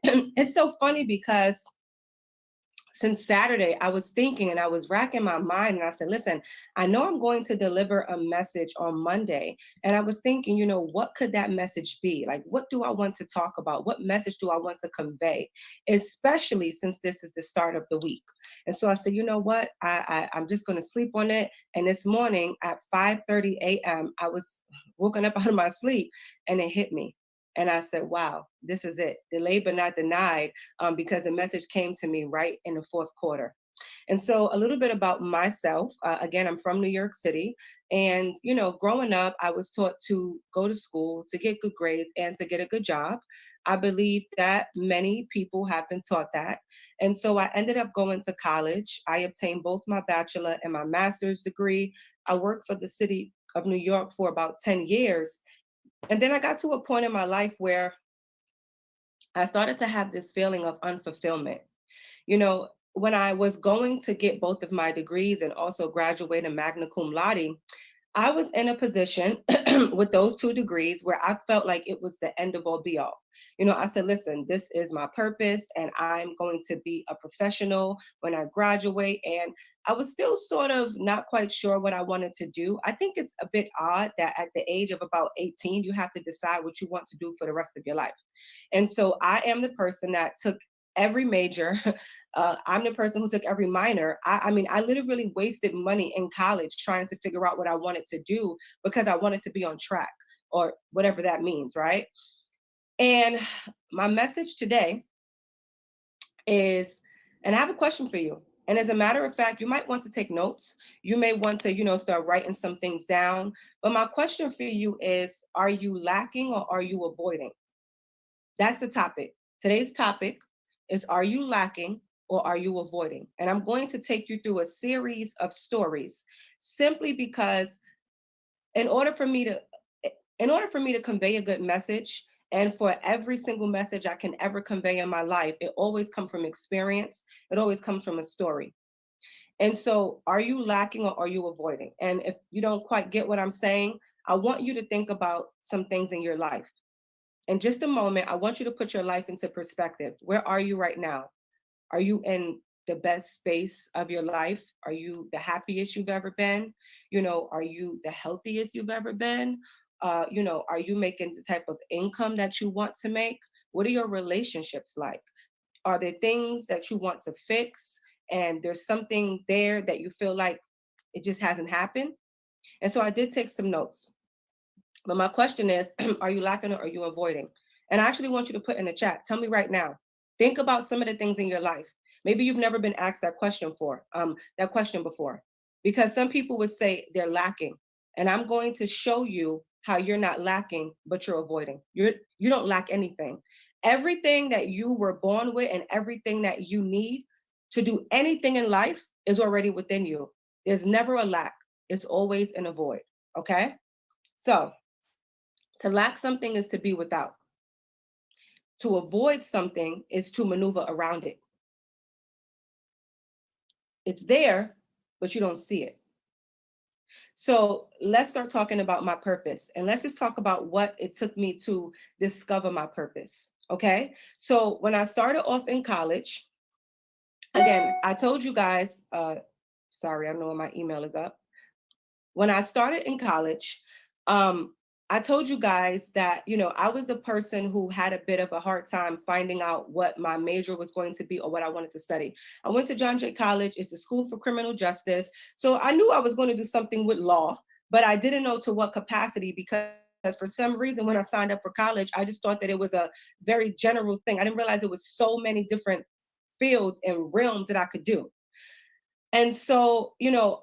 it's so funny because since Saturday, I was thinking and I was racking my mind and I said, listen, I know I'm going to deliver a message on Monday. And I was thinking, what could that message be? Like, what do I want to talk about? What message do I want to convey? Especially since this is the start of the week. And so I said, you know what? I'm just going to sleep on it. And this morning at 5:30 a.m., I was woken up out of my sleep and it hit me. And I said, wow, this is it. Delayed but not denied, because the message came to me right in the fourth quarter. And so, a little bit about myself. Again, I'm from New York City. And, growing up, I was taught to go to school, to get good grades, and to get a good job. I believe that many people have been taught that. And so, I ended up going to college. I obtained both my bachelor and my master's degree. I worked for the city of New York for about 10 years. And then I got to a point in my life where I started to have this feeling of unfulfillment. When I was going to get both of my degrees and also graduate in magna cum laude, I was in a position with those two degrees where I felt like it was the end of all be all. I said, listen, this is my purpose and I'm going to be a professional when I graduate. And I was still sort of not quite sure what I wanted to do. I think it's a bit odd that at the age of about 18, you have to decide what you want to do for the rest of your life. And so I am the person that took every major. I'm the person who took every minor. I mean, I literally wasted money in college trying to figure out what I wanted to do because I wanted to be on track or whatever that means, right? And my message today is, and I have a question for you. And as a matter of fact, you might want to take notes. You may want to, start writing some things down. But my question for you is, are you lacking or are you avoiding? That's the topic. Today's topic is, are you lacking or are you avoiding? And I'm going to take you through a series of stories simply because in order for me to convey a good message, and for every single message I can ever convey in my life, it always comes from experience. It always comes from a story. And so, are you lacking or are you avoiding? And if you don't quite get what I'm saying, I want you to think about some things in your life. In just a moment, I want you to put your life into perspective. Where are you right now? Are you in the best space of your life? Are you the happiest you've ever been? Are you the healthiest you've ever been? Are you making the type of income that you want to make? What are your relationships like? Are there things that you want to fix? And there's something there that you feel like it just hasn't happened? And so I did take some notes. But my question is, are you lacking or are you avoiding? And I actually want you to put in the chat. Tell me right now. Think about some of the things in your life. Maybe you've never been asked that question before, because some people would say they're lacking, and I'm going to show you how you're not lacking, but you're avoiding. You don't lack anything. Everything that you were born with and everything that you need to do anything in life is already within you. There's never a lack. It's always an avoid. Okay, so to lack something is to be without. To avoid something is to maneuver around it. It's there, but you don't see it. So let's start talking about my purpose. And let's just talk about what it took me to discover my purpose. Okay. So when I started off in college, again, I told you guys, sorry, I know my email is up. When I started in college, um, I told you guys that, I was the person who had a bit of a hard time finding out what my major was going to be or what I wanted to study. I went to John Jay College. It's a school for criminal justice. So I knew I was going to do something with law, but I didn't know to what capacity, because for some reason, when I signed up for college, I just thought that it was a very general thing. I didn't realize it was so many different fields and realms that I could do. And so,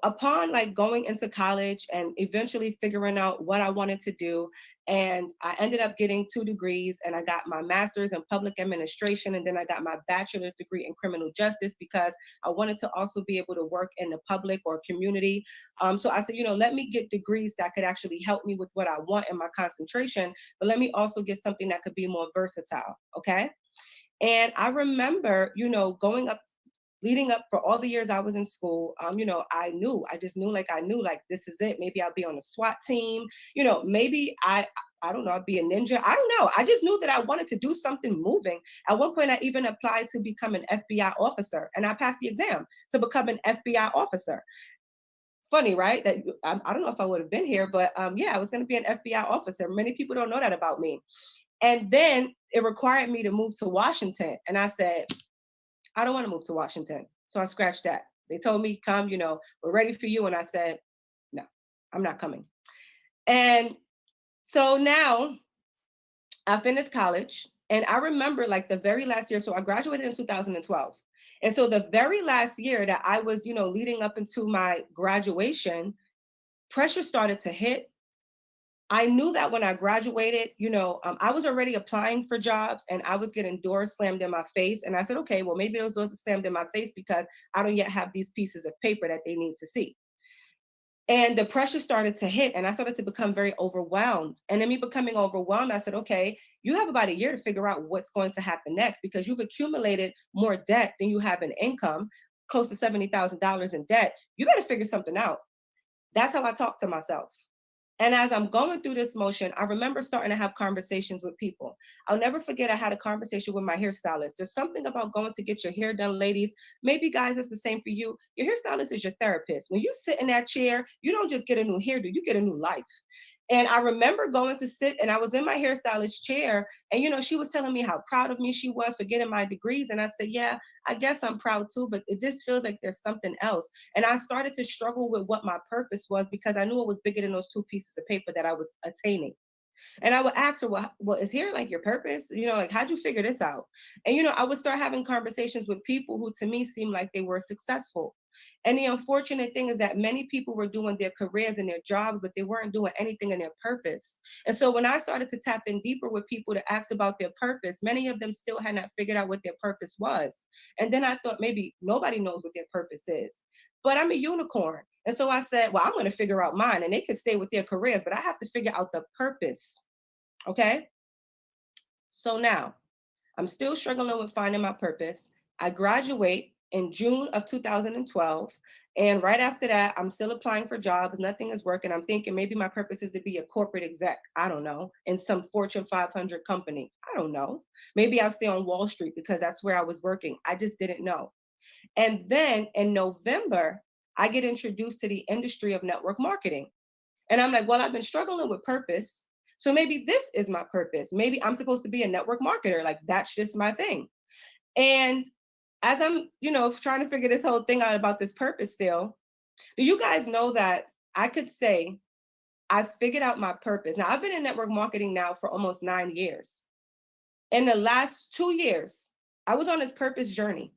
upon like going into college and eventually figuring out what I wanted to do, and I ended up getting 2 degrees, and I got my master's in public administration, and then I got my bachelor's degree in criminal justice because I wanted to also be able to work in the public or community. So I said, let me get degrees that could actually help me with what I want in my concentration, but let me also get something that could be more versatile. Okay. And I remember, going up leading up for all the years I was in school, I just knew like this is it. Maybe I'll be on a SWAT team. Maybe I don't know, I'd be a ninja. I don't know. I just knew that I wanted to do something moving. At one point, I even applied to become an FBI officer, and I passed the exam to become an FBI officer. Funny, right? That I don't know if I would have been here, but yeah, I was going to be an FBI officer. Many people don't know that about me. And then it required me to move to Washington, and I said, I don't want to move to Washington. So I scratched that. They told me, come, we're ready for you. And I said, no, I'm not coming. And so now I finished college. And I remember like the very last year, so I graduated in 2012. And so the very last year that I was, leading up into my graduation, pressure started to hit. I knew that when I graduated, I was already applying for jobs and I was getting doors slammed in my face. And I said, okay, well, maybe those doors are slammed in my face because I don't yet have these pieces of paper that they need to see. And the pressure started to hit and I started to become very overwhelmed. And in me becoming overwhelmed, I said, okay, you have about a year to figure out what's going to happen next because you've accumulated more debt than you have in income, close to $70,000 in debt. You better figure something out. That's how I talk to myself. And as I'm going through this motion, I remember starting to have conversations with people. I'll never forget I had a conversation with my hairstylist. There's something about going to get your hair done, ladies. Maybe guys, it's the same for you. Your hairstylist is your therapist. When you sit in that chair, you don't just get a new hairdo, you get a new life. And I remember going to sit and I was in my hairstylist chair and, she was telling me how proud of me she was for getting my degrees. And I said, yeah, I guess I'm proud too, but it just feels like there's something else. And I started to struggle with what my purpose was because I knew it was bigger than those two pieces of paper that I was attaining. And I would ask her, well, is here like your purpose? Like, how'd you figure this out? And, I would start having conversations with people who to me seemed like they were successful. And the unfortunate thing is that many people were doing their careers and their jobs, but they weren't doing anything in their purpose. And so when I started to tap in deeper with people to ask about their purpose, many of them still had not figured out what their purpose was. And then I thought maybe nobody knows what their purpose is. But I'm a unicorn. And so I said, well, I'm going to figure out mine and they could stay with their careers, but I have to figure out the purpose. Okay. So now I'm still struggling with finding my purpose. I graduate in June of 2012. And right after that, I'm still applying for jobs. Nothing is working. I'm thinking maybe my purpose is to be a corporate exec. I don't know. In some Fortune 500 company. I don't know. Maybe I'll stay on Wall Street because that's where I was working. I just didn't know. And then in November, I get introduced to the industry of network marketing. And I'm like, well, I've been struggling with purpose. So maybe this is my purpose. Maybe I'm supposed to be a network marketer. Like that's just my thing. And as I'm, trying to figure this whole thing out about this purpose still, do you guys know that I could say I figured out my purpose? Now I've been in network marketing now for almost 9 years. In the last 2 years, I was on this purpose journey.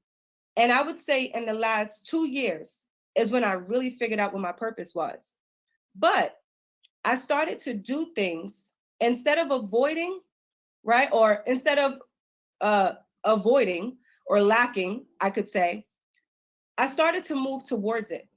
And I would say in the last 2 years is when I really figured out what my purpose was. But I started to do things instead of avoiding, right? Or instead of avoiding or lacking, I could say, I started to move towards it.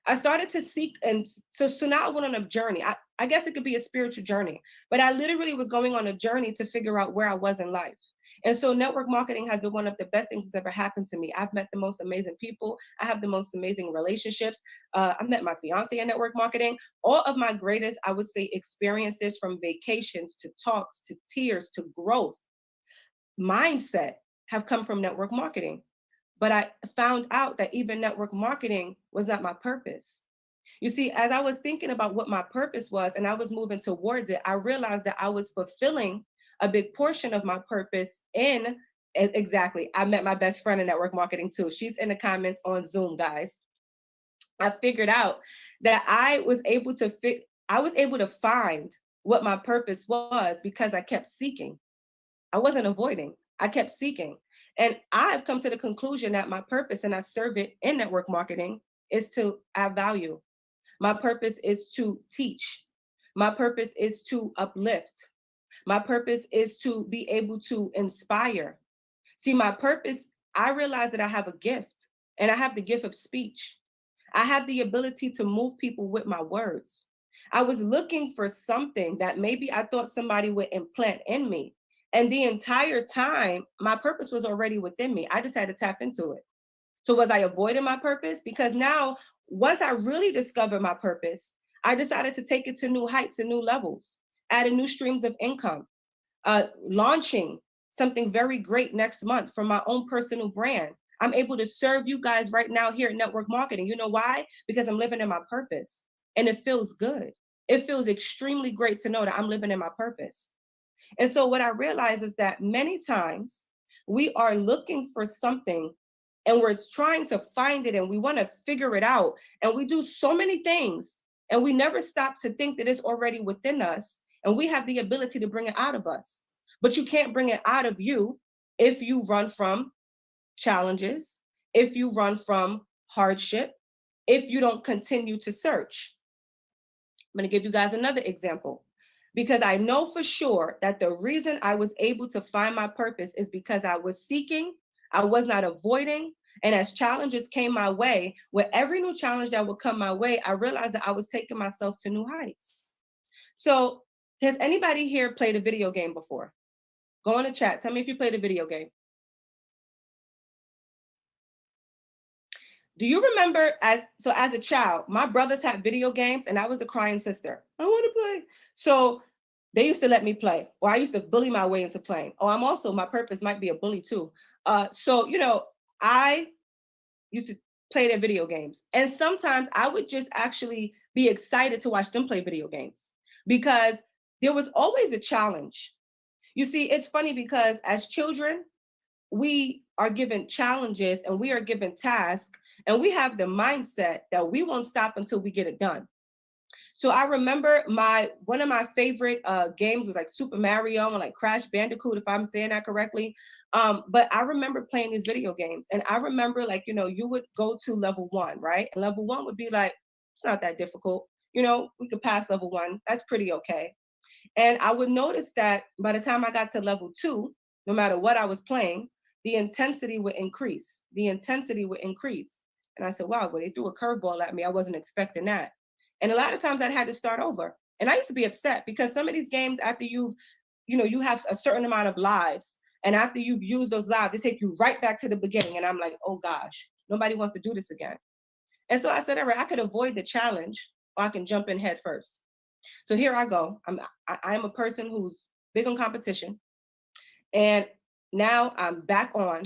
I started to seek, and so now I went on a journey. I guess it could be a spiritual journey, but I literally was going on a journey to figure out where I was in life. And so network marketing has been one of the best things that's ever happened to me. I've met the most amazing people. I have the most amazing relationships. I met my fiance in network marketing. All of my greatest, I would say, experiences from vacations to talks to tears to growth, mindset have come from network marketing. But I found out that even network marketing was not my purpose. You see, as I was thinking about what my purpose was and I was moving towards it, I realized that I was fulfilling a big portion of my purpose in exactly. I met my best friend in network marketing too. She's in the comments on Zoom, guys. I figured out that I was able to find what my purpose was because I kept seeking. I wasn't avoiding. I kept seeking. And I've come to the conclusion that my purpose, and I serve it in network marketing, is to add value. My purpose is to teach. My purpose is to uplift. My purpose is to be able to inspire. See, my purpose, I realize that I have a gift, and I have the gift of speech. I have the ability to move people with my words. I was looking for something that maybe I thought somebody would implant in me. And the entire time, my purpose was already within me. I just had to tap into it. So was I avoiding my purpose? Because now, once I really discovered my purpose, I decided to take it to new heights and new levels. adding new streams of income, launching something very great next month from my own personal brand. I'm able to serve you guys right now here at Network Marketing. You know why? Because I'm living in my purpose and it feels good. It feels extremely great to know that I'm living in my purpose. And so what I realize is that many times we are looking for something and we're trying to find it and we want to figure it out. And we do so many things and we never stop to think that it's already within us and we have the ability to bring it out of us. But you can't bring it out of you if you run from challenges, if you run from hardship, if you don't continue to search. I'm going to give you guys another example because I know for sure that the reason I was able to find my purpose is because I was seeking, I was not avoiding. And as challenges came my way, with every new challenge that would come my way, I realized that I was taking myself to new heights. So, has anybody here played a video game before? Go in the chat. Tell me if you played a video game. Do you remember as a child, my brothers had video games and I was a crying sister. I want to play. So they used to let me play, or I used to bully my way into playing. Oh, I'm also, my purpose might be a bully too. So, I used to play their video games. And sometimes I would just actually be excited to watch them play video games because there was always a challenge. You see, it's funny because as children, we are given challenges and we are given tasks and we have the mindset that we won't stop until we get it done. So I remember one of my favorite games was like Super Mario and like Crash Bandicoot, if I'm saying that correctly. But I remember playing these video games and I remember like, you would go to level 1, right? And level 1 would be like, it's not that difficult. We could pass level 1. That's pretty okay. And I would notice that by the time I got to level 2, no matter what I was playing, the intensity would increase. The intensity would increase. And I said, wow, well, they threw a curveball at me. I wasn't expecting that. And a lot of times I had to start over. And I used to be upset because some of these games, after you have a certain amount of lives, and after you've used those lives, they take you right back to the beginning. And I'm like, oh gosh, nobody wants to do this again. And so I said, all right, I could avoid the challenge or I can jump in head first. So here I go. I'm a person who's big on competition. And now I'm back on.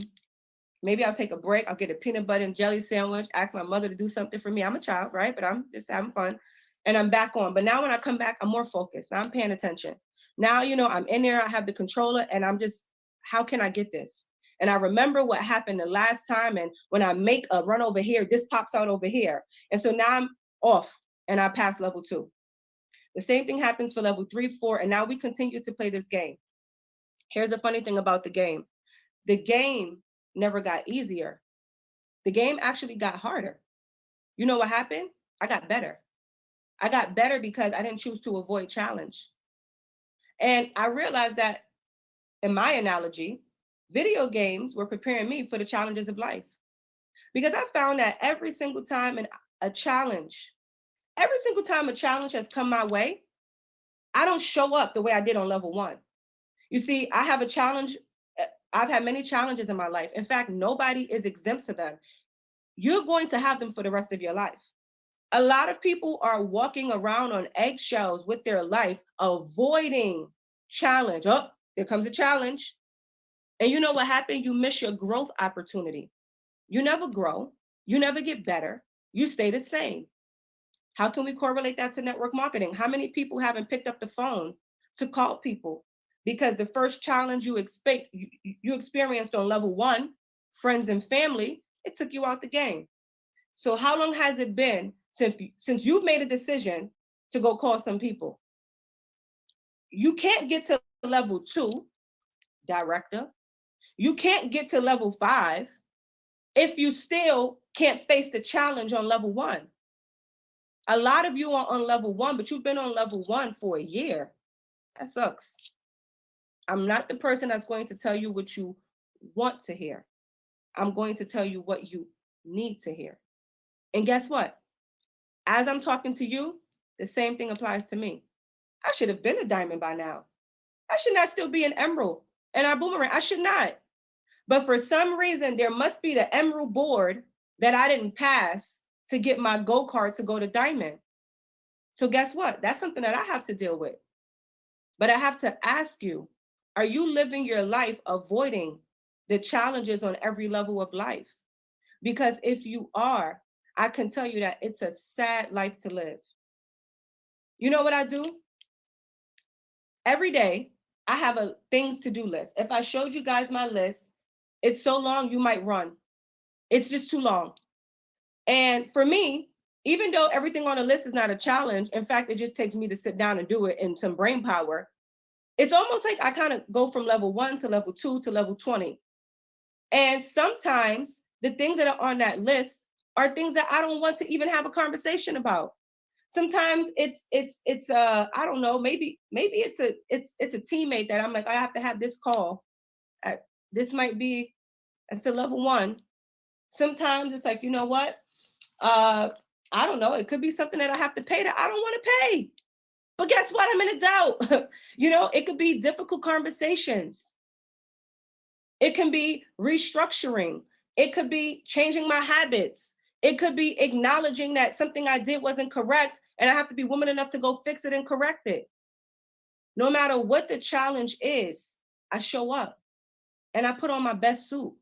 Maybe I'll take a break. I'll get a peanut butter and jelly sandwich, ask my mother to do something for me. I'm a child, right? But I'm just having fun. And I'm back on. But now when I come back, I'm more focused. Now I'm paying attention. Now, I'm in there. I have the controller and I'm just, how can I get this? And I remember what happened the last time. And when I make a run over here, this pops out over here. And so now I'm off and I pass level 2. The same thing happens for level 3, 4. And now we continue to play this game. Here's the funny thing about the game. The game never got easier. The game actually got harder. You know what happened? I got better. I got better because I didn't choose to avoid challenge. And I realized that in my analogy, video games were preparing me for the challenges of life. Because I found that every single time a challenge has come my way, I don't show up the way I did on level 1. You see, I have a challenge. I've had many challenges in my life. In fact, nobody is exempt to them. You're going to have them for the rest of your life. A lot of people are walking around on eggshells with their life, avoiding challenge. Oh, there comes a challenge. And you know what happened? You miss your growth opportunity. You never grow. You never get better. You stay the same. How can we correlate that to network marketing? How many people haven't picked up the phone to call people? Because the first challenge you experienced on level 1, friends and family, it took you out the game. So how long has it been since you've made a decision to go call some people? You can't get to level 2, director. You can't get to level 5 if you still can't face the challenge on level 1. A lot of you are on level 1, but you've been on level 1 for a year. That sucks. I'm not the person that's going to tell you what you want to hear. I'm going to tell you what you need to hear. And guess what? As I'm talking to you, the same thing applies to me. I should have been a diamond by now. I should not still be an emerald and a boomerang. I should not. But for some reason, there must be the emerald board that I didn't pass to get my go card to go to diamond. So guess what? That's something that I have to deal with. But I have to ask you, are you living your life avoiding the challenges on every level of life? Because if you are, I can tell you that it's a sad life to live. You know what I do? Every day, I have a things to do list. If I showed you guys my list, it's so long you might run. It's just too long. And for me, even though everything on the list is not a challenge, in fact, it just takes me to sit down and do it and some brain power. It's almost like I kind of go from level 1 to level 2 to level 20. And sometimes the things that are on that list are things that I don't want to even have a conversation about. Sometimes it's I don't know, maybe it's a teammate that I'm like, I have to have this call. This might be, it's a level 1. Sometimes it's like, you know what? Uh I don't know, it could be something that I have to pay that I don't want to pay. But guess what? I'm in a doubt. It could be difficult conversations. It can be restructuring. It could be changing my habits. It could be acknowledging that something I did wasn't correct and I have to be woman enough to go fix it and correct it. No matter what the challenge is, I show up and I put on my best suit.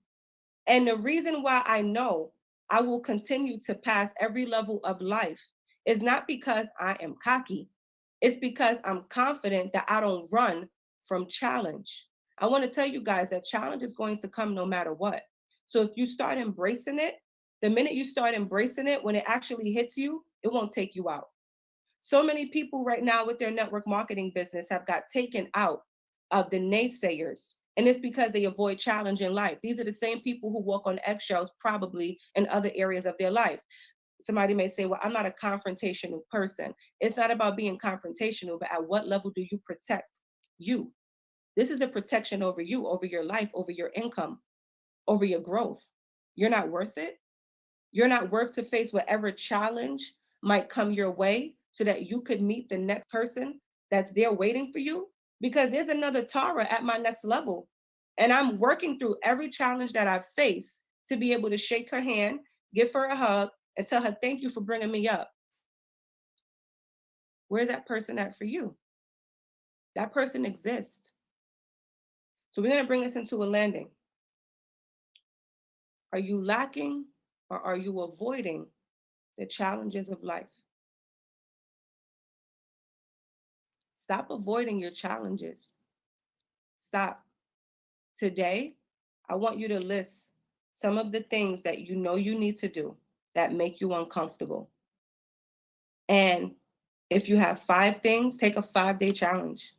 And the reason why I know I will continue to pass every level of life is not because I am cocky. It's because I'm confident that I don't run from challenge. I want to tell you guys that challenge is going to come no matter what. So if you start embracing it, the minute you start embracing it, when it actually hits you, it won't take you out. So many people right now with their network marketing business have got taken out of the naysayers. And it's because they avoid challenge in life. These are the same people who walk on eggshells probably in other areas of their life. Somebody may say, well, I'm not a confrontational person. It's not about being confrontational, but at what level do you protect you? This is a protection over you, over your life, over your income, over your growth. You're not worth it. You're not worth to face whatever challenge might come your way so that you could meet the next person that's there waiting for you. Because there's another Tara at my next level. And I'm working through every challenge that I face to be able to shake her hand, give her a hug, and tell her, thank you for bringing me up. Where's that person at for you? That person exists. So we're going to bring us into a landing. Are you lacking or are you avoiding the challenges of life? Stop avoiding your challenges. Stop. Today, I want you to list some of the things that you know you need to do that make you uncomfortable. And if you have 5 things, take a 5-day challenge.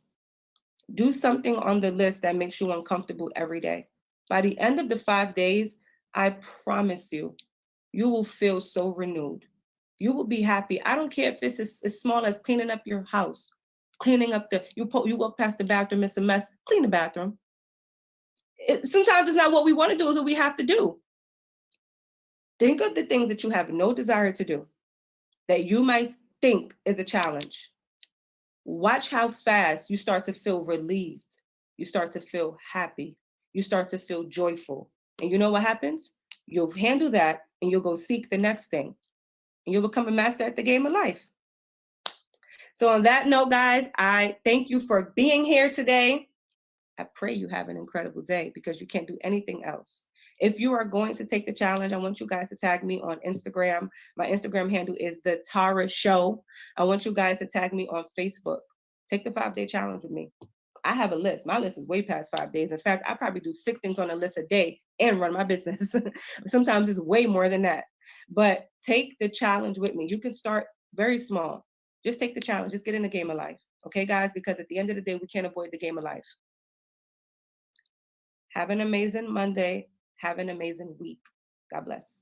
Do something on the list that makes you uncomfortable every day. By the end of the 5 days, I promise you, you will feel so renewed. You will be happy. I don't care if it's as small as cleaning up your house, cleaning up you walk past the bathroom, it's a mess, clean the bathroom. Sometimes it's not what we want to do, it's what we have to do. Think of the things that you have no desire to do, that you might think is a challenge. Watch how fast you start to feel relieved. You start to feel happy. You start to feel joyful. And you know what happens? You'll handle that and you'll go seek the next thing. And you'll become a master at the game of life. So on that note, guys, I thank you for being here today. I pray you have an incredible day because you can't do anything else. If you are going to take the challenge, I want you guys to tag me on Instagram. My Instagram handle is The Tara Show. I want you guys to tag me on Facebook. Take the 5-day challenge with me. I have a list. My list is way past 5 days. In fact, I probably do 6 things on a list a day and run my business. Sometimes it's way more than that. But take the challenge with me. You can start very small. Just take the challenge. Just get in the game of life. Okay, guys? Because at the end of the day, we can't avoid the game of life. Have an amazing Monday. Have an amazing week. God bless.